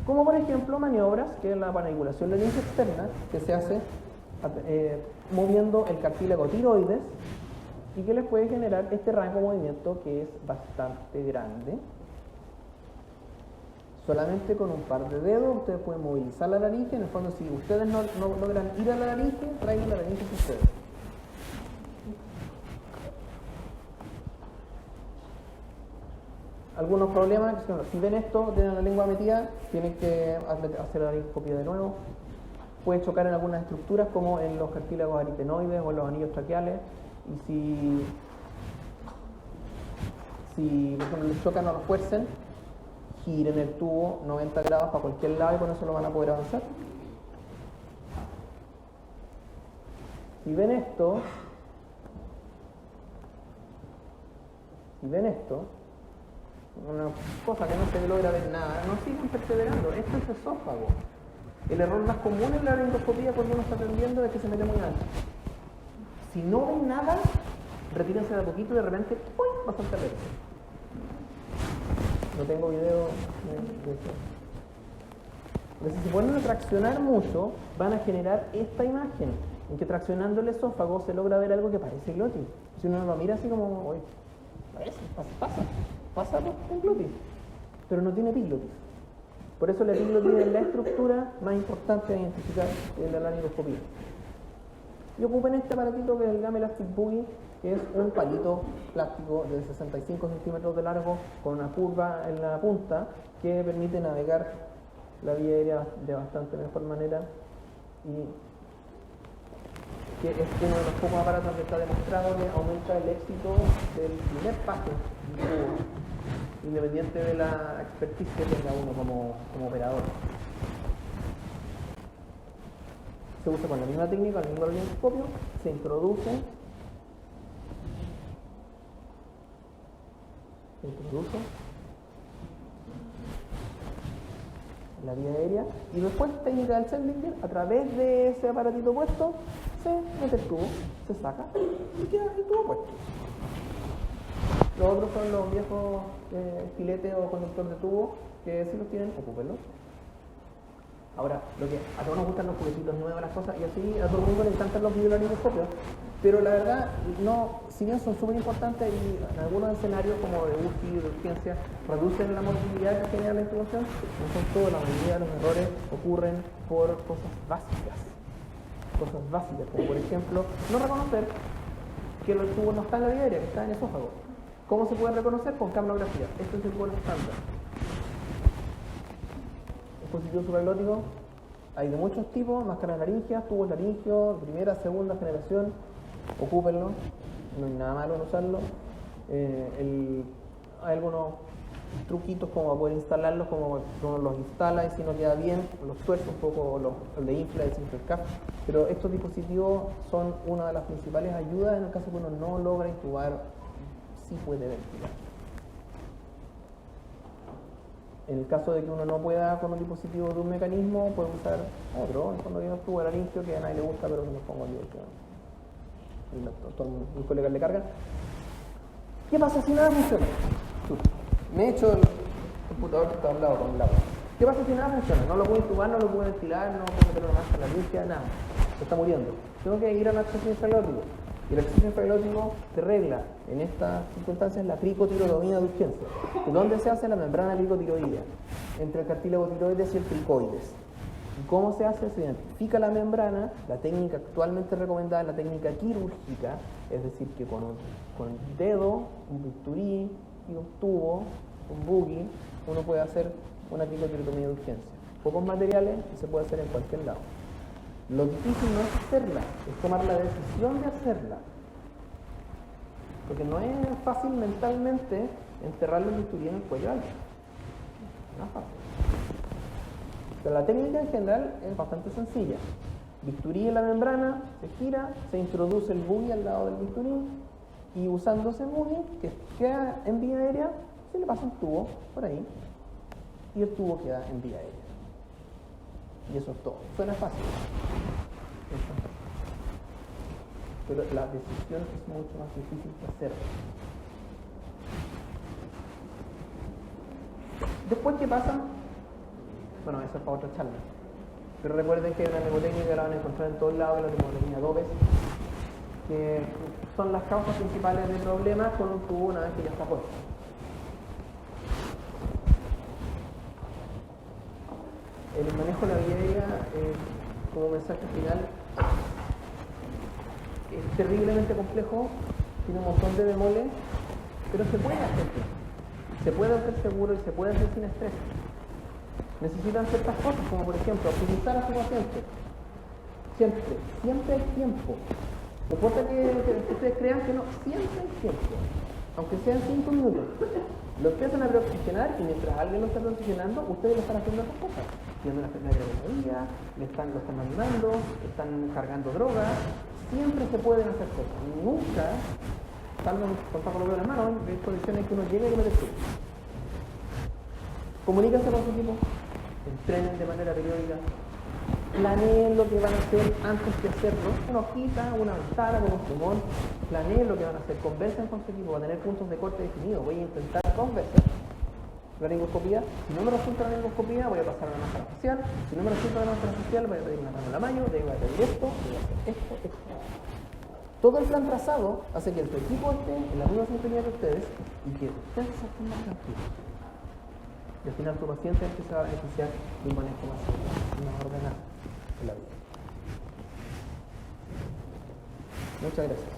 Como por ejemplo maniobras, que es la manipulación laringe externa, que se hace moviendo el cartílago tiroides y que les puede generar este rango de movimiento que es bastante grande. Solamente con un par de dedos ustedes pueden movilizar la laringe. En el fondo, si ustedes no logran ir a la laringe, traigan la laringe con ustedes. Algunos problemas, si ven esto, tienen la lengua metida, tienen que hacer la laringoscopia de nuevo. Puede chocar en algunas estructuras como en los cartílagos aritenoides o en los anillos traqueales. Y si por ejemplo les chocan o los fuercen, giren el tubo 90 grados para cualquier lado y con eso lo van a poder avanzar. Si ven esto, una cosa que no se logra ver nada, no sigan perseverando, esto es esófago. El error más común en la laringoscopía cuando uno está aprendiendo es que se mete muy alto. Si no ven nada, retírense de a poquito y de repente ¡uy! Va a saltar esto. No tengo video de eso. Entonces, si ponen a traccionar mucho, van a generar esta imagen, en que traccionando el esófago se logra ver algo que parece glotis. Si uno lo mira así como, oye, pasa por glotis, pero no tiene epiglotis. Por eso la epiglotis es la estructura más importante de identificar en la laringoscopía. Y ocupen este aparatito que es el Game Elastic Boogie, que es un palito plástico de 65 centímetros de largo con una curva en la punta que permite navegar la vía aérea de bastante mejor manera y que es uno de los pocos aparatos que está demostrado que aumenta el éxito del primer paso del tubo, independiente de la expertise que tenga uno como operador. Se usa con la misma técnica, el mismo laringoscopio, se introduce la vía aérea y después técnica del Seldinger, a través de ese aparatito puesto se mete el tubo, se saca y queda el tubo puesto. Los otros son los viejos filetes o conductor de tubo que si los tienen, ocúpenlos. Ahora, lo que a todos nos gustan los juguetitos nuevos, las cosas, y así a todo el mundo le encantan los videolaringoscopios, pero la verdad, no, si bien son súper importantes y en algunos escenarios como de UCI, de urgencia, reducen la morbilidad que genera la intubación, no son todos, la mayoría de los errores ocurren por cosas básicas, como por ejemplo, no reconocer que el tubo no está en la vía aérea, que está en el esófago. ¿Cómo se puede reconocer? Con capnografía. Esto es el tubo estándar. Dispositivo supraglótico hay de muchos tipos, máscaras laringeas, tubos laringeos, primera, segunda generación, ocúpenlo, no hay nada malo en usarlo. Hay algunos truquitos como para poder instalarlos, como uno los instala y si no queda bien, los tuerce un poco, los de infla, desinfla el CAF, pero estos dispositivos son una de las principales ayudas en el caso que uno no logra intubar, sí puede ventilar. En el caso de que uno no pueda con un dispositivo de un mecanismo, puede usar otro. En fondo, yo no tubo laringeo que a nadie le gusta, pero me lo pongo yo. Y mis colegas le cargan. ¿Qué pasa si nada funciona? Me he hecho el computador que está al lado con el agua. ¿Qué pasa si nada funciona? No lo puedo intubar, no lo puedo ventilar, no puedo meter una máscara laringea, nada. Se está muriendo. Tengo que ir al acceso infraglótico. Y el acceso infraglótico se regla en estas circunstancias la cricotirotomía de urgencia. ¿Dónde se hace? La membrana cricotiroidea, entre el cartílago tiroides y el cricoides. ¿Y cómo se hace? Se identifica la membrana. La técnica actualmente recomendada es la técnica quirúrgica, es decir, que con un dedo, un bisturí y un tubo, un boogie, uno puede hacer una cricotirotomía de urgencia. Pocos materiales y se puede hacer en cualquier lado. Lo difícil no es hacerla, es tomar la decisión de hacerla. Porque no es fácil mentalmente enterrarle el bisturí en el cuello a alguien. No es fácil. Pero la técnica en general es bastante sencilla. Bisturí en la membrana, se gira, se introduce el buggy al lado del bisturí y usando ese buggy que queda en vía aérea, se le pasa un tubo por ahí y el tubo queda en vía aérea. Y eso es todo. Suena fácil. Pero la decisión es mucho más difícil que hacerlo. Después, ¿qué pasa? Bueno, eso es para otra charla. Pero recuerden que la mnemotécnica la van a encontrar en todos lados, la mnemotécnica Dobes, que son las causas principales de problemas con un tubo una vez que ya está puesto. El manejo de la vía aérea, como mensaje final, es terriblemente complejo, tiene un montón de bemoles, pero se puede hacer. Se puede hacer seguro y se puede hacer sin estrés. Necesitan ciertas cosas, como por ejemplo, optimizar a su paciente. Siempre hay tiempo. No importa que ustedes crean que no, siempre hay tiempo. Aunque sean 5 minutos. Lo empiezan a preoxigenar y mientras alguien lo está preoxigenando, ustedes lo están haciendo otras cosas. Tienen una enfermedad de lo están animando, están cargando drogas. Siempre se pueden hacer cosas. Nunca, salvo con Paco lo veo en la mano, hay condiciones en que uno llega y lo descubre. Comuníquense con su equipo, entrenen de manera periódica, planeen lo que van a hacer antes de hacerlo, una hojita, una ventana con un plumón, planeen lo que van a hacer, conversen con su equipo, va a tener puntos de corte definidos, voy a intentar 2 veces la laringoscopía, si no me resulta la laringoscopía voy a pasar a la máscara facial, si no me resulta la máscara facial voy a pedir una mano en la mano, voy a pedir esto, voy a hacer esto. Todo el plan trazado hace que su equipo esté en la misma sintonía que ustedes y que ustedes estén más tranquilos. Y al final tu paciente es el que se va a beneficiar de un manejo más seguro, más ordenado en la vida. Muchas gracias.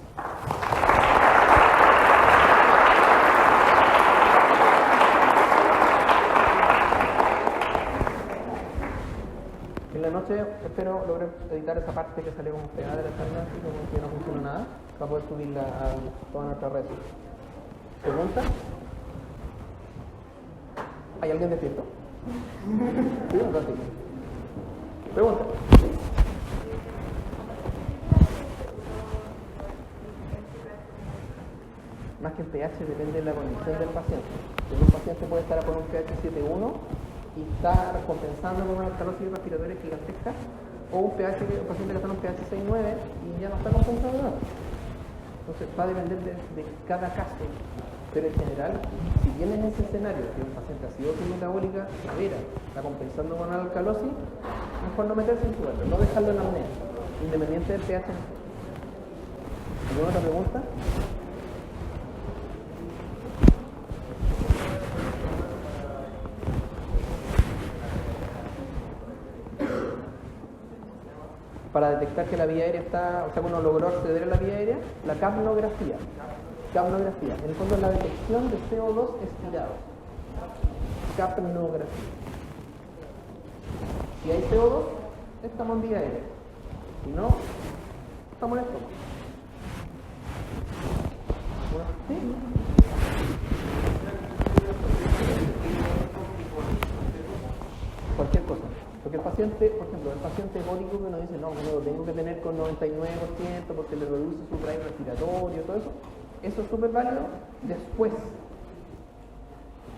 En la noche espero lograr editar esa parte que salió como pegada de la charla, así como que no funciona nada, para poder subirla a todas nuestras redes. ¿Preguntas? ¿Hay alguien despierto? Sí, un ratito. Pregunta. Más que el pH depende de la condición del paciente. Un paciente puede estar con un pH 7.1 y está compensando con una alcalosis respiratoria gigantesca, o un paciente que está en un pH 6.9 y ya no está compensando nada. Entonces va a depender de cada caso. Pero en general, si tienes ese escenario que un paciente ha sido metabólica severa, está compensando con alcalosis, mejor no meterse en su no dejarlo en la apnea, independiente del pH. ¿Alguna otra pregunta? Para detectar que la vía aérea está, o sea, que uno logró acceder a la vía aérea, la capnografía. Capnografía, en el fondo es la detección de CO2 expirado. Capnografía. Si hay CO2, estamos en vía aérea. Si no, estamos en el estómago. ¿Sí? Cualquier cosa. Porque el paciente, por ejemplo, el paciente hepático que nos dice, no, lo tengo que tener con 99% porque le reduce su drive respiratorio, todo eso. Eso es súper válido. Después,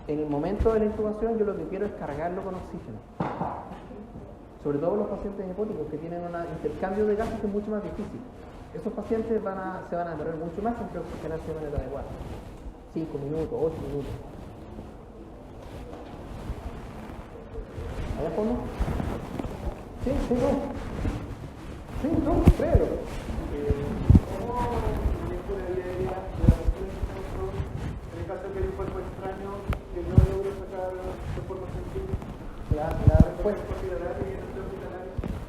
en el momento de la intubación, yo lo que quiero es cargarlo con oxígeno. Sobre todo los pacientes hepáticos que tienen un intercambio de gases que es mucho más difícil. Esos pacientes se van a demorar mucho más en oxigenarse de manera adecuada. 5 minutos, 8 minutos. ¿Hay fondo? Sí, no. Sí, no, créelo.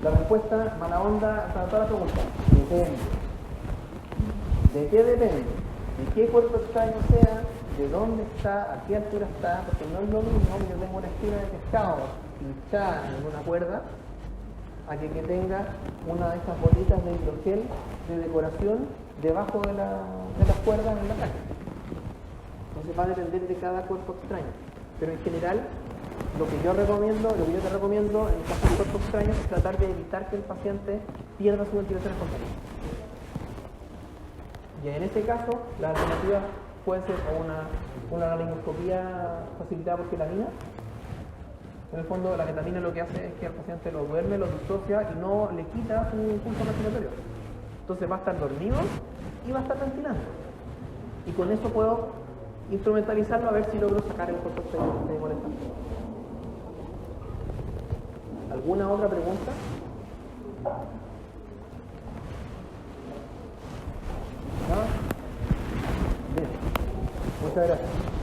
La respuesta, mala onda, para toda la pregunta, depende. ¿De qué depende? ¿De qué cuerpo extraño sea? ¿De dónde está? ¿A qué altura está? Porque no es lo mismo que yo tenga una espina de pescado hinchada en una cuerda a que tenga una de estas bolitas de hidrogel de decoración debajo de las cuerdas en la caja. Entonces va a depender de cada cuerpo extraño. Pero en general, lo que yo te recomiendo en el caso de cuerpos extraños es tratar de evitar que el paciente pierda su ventilación espontánea. Y en este caso, las alternativas pueden ser una laringoscopía facilitada por ketamina. En el fondo, la ketamina lo que hace es que el paciente lo duerme, lo disocia y no le quita su pulso respiratorio. Entonces va a estar dormido y va a estar ventilando. Y con eso puedo instrumentalizarlo a ver si logro sacar el cuerpo extraño que esté molestando. ¿Alguna otra pregunta? ¿No? Bien. Muchas gracias.